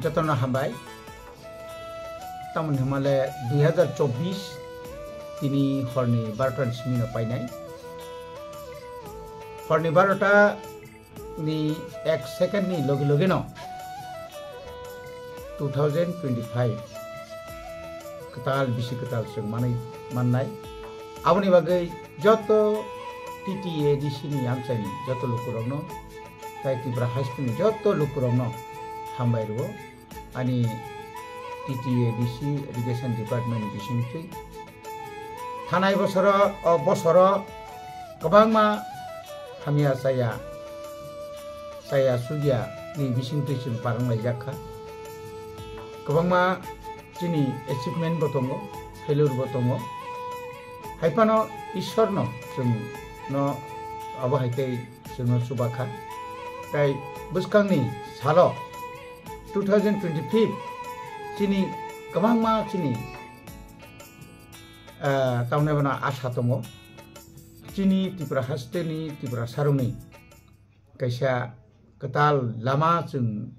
যতন হামবাই তামন হিমালে 2024 তিনি হরনি 12টার সিমিনা পাইনাই হরনি 12টা ni 1 second ni logi logi no 2025 ketal bisi ketal sing manai aboni bagai joto TTA di sini amsani joto lukurong no tai tibra high school ni joto lukurong no hambai ro ani TTA DC Education Department bisingti thanai bosoro kobangma hamia saya sugia ni bisingti sin parang laijaka kobangma chini achievement botongo failure botongo haipano ishorno jung no abo haitai jung subakha tai buskangni salo 2025 chini kobangma chini taune bana asha tongo chini Tripura hasteni Tripura saruni kaisa ketal lama jung